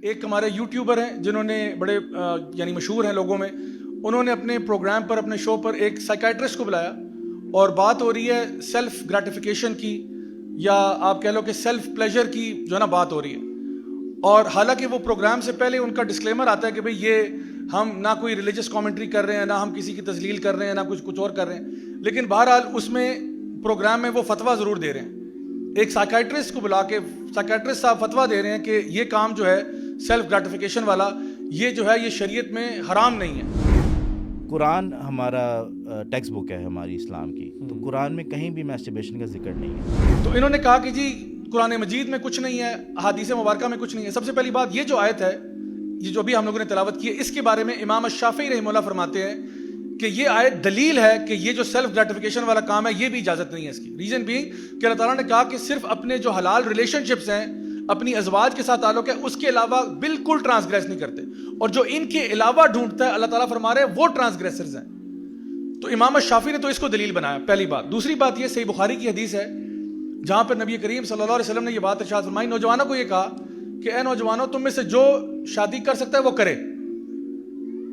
ایک ہمارے یوٹیوبر ہیں جنہوں نے بڑے یعنی مشہور ہیں لوگوں میں، انہوں نے اپنے پروگرام پر اپنے شو پر ایک سائیکائٹرسٹ کو بلایا اور بات ہو رہی ہے سیلف گریٹیفیکیشن کی، یا آپ کہہ لو کہ سیلف پلیجر کی جو ہے نا بات ہو رہی ہے. اور حالانکہ وہ پروگرام سے پہلے ان کا ڈسکلیمر آتا ہے کہ بھئی یہ ہم نہ کوئی ریلیجس کامنٹری کر رہے ہیں، نہ ہم کسی کی تذلیل کر رہے ہیں، نہ کچھ اور کر رہے ہیں، لیکن بہرحال اس میں پروگرام میں وہ فتویٰ ضرور دے رہے ہیں. ایک سائیکائٹرسٹ کو بلا کے سائیکائٹرسٹ صاحب فتویٰ دے رہے ہیں کہ یہ کام جو ہے سیلف گریٹیفیکیشن والا، یہ جو ہے یہ شریعت میں حرام نہیں ہے. قرآن ہمارا ٹیکسٹ بک ہے ہماری اسلام کی، تو قرآن میں کہیں بھی میسٹربیشن کا ذکر نہیں ہے. تو انہوں نے کہا کہ جی قرآن مجید میں کچھ نہیں ہے، احادیث مبارکہ میں کچھ نہیں ہے. سب سے پہلی بات، یہ جو آیت ہے یہ جو ابھی ہم لوگوں نے تلاوت کی ہے، اس کے بارے میں امام الشافعی رحمہ اللہ فرماتے ہیں کہ یہ آیت دلیل ہے کہ یہ جو سیلف گریٹیفیکیشن والا کام ہے یہ بھی اجازت نہیں ہے اس کی. ریزن بھی کہ اللہ تعالیٰ نے کہا کہ صرف اپنے جو حلال ریلیشن شپس ہیں، اپنی ازواج کے ساتھ تعلق ہے، اس کے علاوہ بالکل ٹرانسگریس نہیں کرتے، اور جو ان کے علاوہ ڈھونڈتا ہے اللہ تعالیٰ فرما رہے ہیں وہ ٹرانسگریسرز ہیں. تو امام الشافعی نے تو اس کو دلیل بنایا، پہلی بات. دوسری بات یہ صحیح بخاری کی حدیث ہے جہاں پر نبی کریم صلی اللہ علیہ وسلم نے یہ بات ارشاد فرمائی، نوجوانوں کو یہ کہا کہ اے نوجوانوں، تم میں سے جو شادی کر سکتا ہے وہ کرے.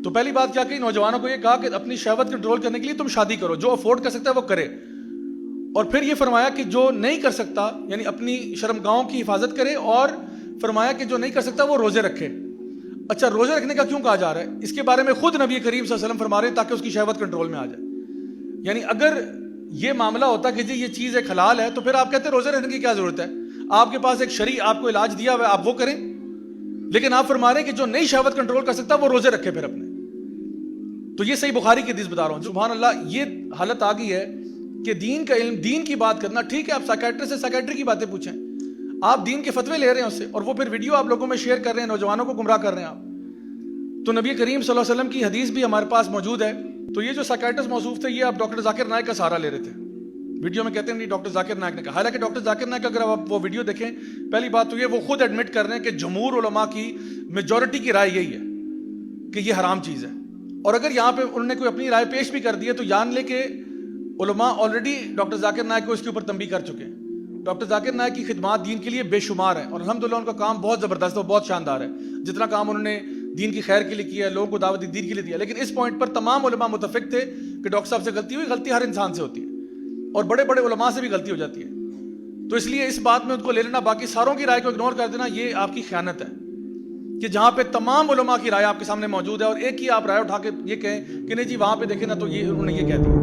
تو پہلی بات کیا کہ نوجوانوں کو یہ کہا کہ اپنی شہوت کنٹرول کرنے کے لیے تم شادی کرو، جو افورڈ کر سکتا ہے وہ کرے. اور پھر یہ فرمایا کہ جو نہیں کر سکتا یعنی اپنی شرمگاہوں کی حفاظت کرے، اور فرمایا کہ جو نہیں کر سکتا وہ روزے رکھے. اچھا، روزے رکھنے کا کیوں کہا جا رہا ہے؟ اس کے بارے میں خود نبی کریم صلی اللہ علیہ وسلم فرما رہے ہیں تاکہ اس کی شہوت کنٹرول میں آ جائے. یعنی اگر یہ معاملہ ہوتا کہ جی یہ چیز ایک حلال ہے تو پھر آپ کہتے روزے رکھنے کی کیا ضرورت ہے؟ آپ کے پاس ایک شرعی آپ کو علاج دیا ہوا ہے، آپ وہ کریں. لیکن آپ فرما رہے ہیں کہ جو نہیں شہوت کنٹرول کر سکتا وہ روزے رکھے پھر اپنے. تو یہ صحیح بخاری کی حدیث بتا رہا ہوں. سبحان اللہ، یہ حالت آ گئی ہے کہ دین کا علم، دین کی بات کرنا ٹھیک ہے، آپ سائیکائٹرسٹ سے سائیکائٹری کی باتیں پوچھیں، آپ دین کے فتوے لے رہے ہیں اس سے، اور وہ پھر ویڈیو آپ لوگوں میں شیئر کر رہے ہیں، نوجوانوں کو گمراہ کر رہے ہیں آپ. تو نبی کریم صلی اللہ علیہ وسلم کی حدیث بھی ہمارے پاس موجود ہے. تو یہ جو سائیکائٹرسٹ موصوف تھے یہ آپ ڈاکٹر ذاکر نائک کا سہارا لے رہے تھے. ویڈیو میں کہتے ہیں نہیں ڈاکٹر ذاکر نائک نے کہا، حالانکہ ڈاکٹر ذاکر نائک اگر آپ وہ ویڈیو دیکھیں، پہلی بات تو یہ وہ خود ایڈمٹ کر رہے ہیں کہ جمہور علماء کی میجورٹی کی رائے یہی ہے کہ یہ حرام چیز ہے. اور اگر یہاں پہ انہوں نے کوئی اپنی رائے پیش بھی کر دی ہے تو جان لے کہ علماء آلریڈی ڈاکٹر ذاکر نائک کو اس کے اوپر تنبیہ کر چکے ہیں. ڈاکٹر ذاکر نائک کی خدمات دین کے لیے بے شمار ہیں، اور الحمدللہ ان کا کام بہت زبردست ہے، بہت شاندار ہے. جتنا کام انہوں نے دین کی خیر کے لیے کیا ہے، لوگوں کو دعوت دین کے لیے دیا. لیکن اس پوائنٹ پر تمام علماء متفق تھے کہ ڈاکٹر صاحب سے غلطی ہوئی، غلطی ہر انسان سے ہوتی ہے، اور بڑے بڑے علماء سے بھی غلطی ہو جاتی ہے. تو اس لیے اس بات میں ان کو لے لینا، باقی ساروں کی رائے کو اگنور کر دینا، یہ آپ کی خیانت ہے. کہ جہاں پہ تمام علماء کی رائے آپ کے سامنے موجود ہے اور ایک ہی آپ رائے اٹھا کے یہ کہیں کہ نہیں جی وہاں پہ دیکھیں نا تو یہ انہوں نے یہ کہہ دیا.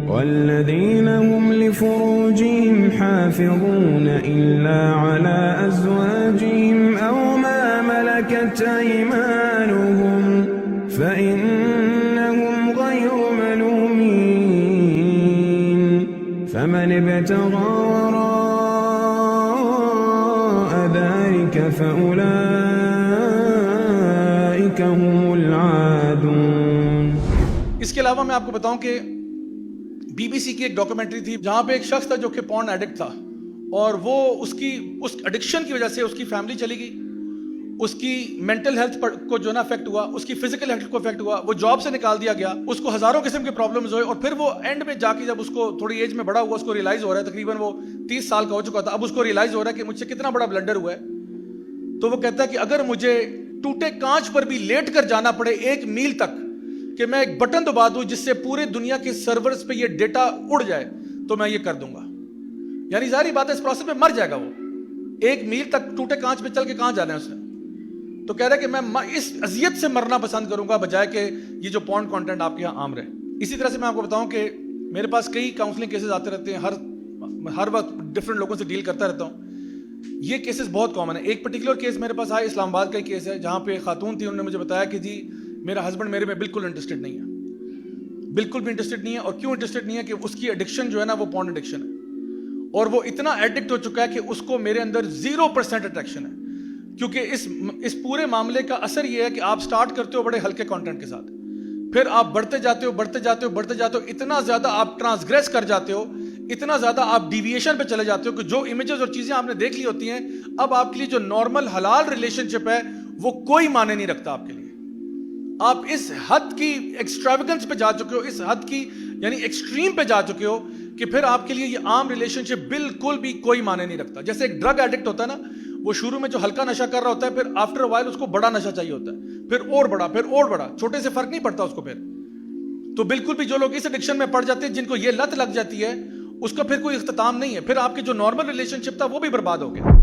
والذين هم لفروجهم حافظون إلا على أزواجهم أو ما ملكت أيمانهم فإنهم غير ملومين فمن ابتغى وراء ذلك فأولئك هم العادون. اس کے علاوہ میں آپ کو بتاؤں کہ بی بی سی کی ایک ڈاکومنٹری تھی جہاں پہ ایک شخص تھا جو کہ پورن ایڈکٹ تھا، اور وہ اس ایڈکشن کی وجہ سے اس کی فیملی چلی گئی، اس کی مینٹل ہیلتھ کو جو نا افیکٹ ہوا، اس کی فزیکل ہیلتھ کو افیکٹ ہوا، وہ جاب سے نکال دیا گیا، اس کو ہزاروں قسم کے پرابلمز ہوئے. اور پھر وہ اینڈ میں جا کے جب اس کو تھوڑی ایج میں بڑا ہوا، اس کو ریئلائز ہو رہا ہے، تقریباً وہ 30 سال کا ہو چکا تھا، اب اس کو ریئلائز ہو رہا ہے کہ مجھ سے کتنا بڑا بلنڈر ہوا ہے. تو وہ کہتا ہے کہ اگر مجھے ٹوٹے کانچ پر بھی لیٹ کر جانا پڑے 1 میل تک کہ میں ایک بٹن دبا دوں جس سے پورے دنیا کے سرورز پہ یہ ڈیٹا اڑ جائے تو میں یہ کر دوں گا. یعنی ظاہری بات ہے اس پروسیس میں مر جائے گا وہ. 1 میل تک ٹوٹے کانچ پہ چل کے کہاں جانا ہے اس نے؟ تو کہہ رہا ہے کہ میں اس اذیت سے مرنا پسند کروں گا بجائے کہ یہ جو پورن کانٹینٹ آپ کے یہاں عام رہے. اسی طرح سے میں آپ کو بتاؤں کہ میرے پاس کئی کاؤنسلنگ کیسز آتے رہتے ہیں، ہر وقت ڈفرینٹ لوگوں سے ڈیل کرتا رہتا ہوں. یہ کیسز بہت کامن ہے. ایک پرٹیکولر کیس میرے پاس آیا، اسلام آباد کا ایک کیس ہے جہاں پہ خاتون تھی، انہوں نے مجھے بتایا کہ جی میرا ہسبینڈ میرے میں بالکل انٹرسٹڈ نہیں ہے، بالکل بھی انٹرسٹڈ نہیں ہے. اور کیوں انٹرسٹڈ نہیں ہے؟ کہ اس کی ایڈکشن جو ہے نا وہ پورن ایڈکشن ہے، اور وہ اتنا ایڈکٹ ہو چکا ہے کہ اس کو میرے اندر 0% اٹریکشن ہے. کیونکہ اس پورے معاملے کا اثر یہ ہے کہ آپ سٹارٹ کرتے ہو بڑے ہلکے کانٹینٹ کے ساتھ، پھر آپ بڑھتے جاتے ہو، اتنا زیادہ آپ ٹرانسگریس کر جاتے ہو، اتنا زیادہ آپ ڈیویشن پہ چلے جاتے ہو کہ جو امیجز اور چیزیں آپ نے دیکھ لی ہوتی ہیں اب آپ کے لیے جو نارمل حلال ریلیشن شپ ہے وہ کوئی معنی نہیں رکھتا آپ کے لیے. آپ اس حد کی ایکسٹراویگنس پہ جا چکے ہو، اس حد کی یعنی ایکسٹریم پہ جا چکے ہو کہ پھر آپ کے لیے یہ عام ریلیشن شپ بالکل بھی کوئی معنی نہیں رکھتا. جیسے ایک ڈرگ ایڈکٹ ہوتا ہے نا، وہ شروع میں جو ہلکا نشہ کر رہا ہوتا ہے پھر آفٹر وائل اس کو بڑا نشہ چاہیے ہوتا ہے, پھر اور بڑا, چھوٹے سے فرق نہیں پڑتا اس کو. پھر تو بالکل بھی جو لوگ اس ایڈکشن میں پڑ جاتے ہیں, جن کو یہ لت لگ جاتی ہے, اس کا پھر کوئی اختتام نہیں ہے, پھر آپ کے جو نارمل ریلیشن شپ تھا وہ بھی برباد ہو گیا.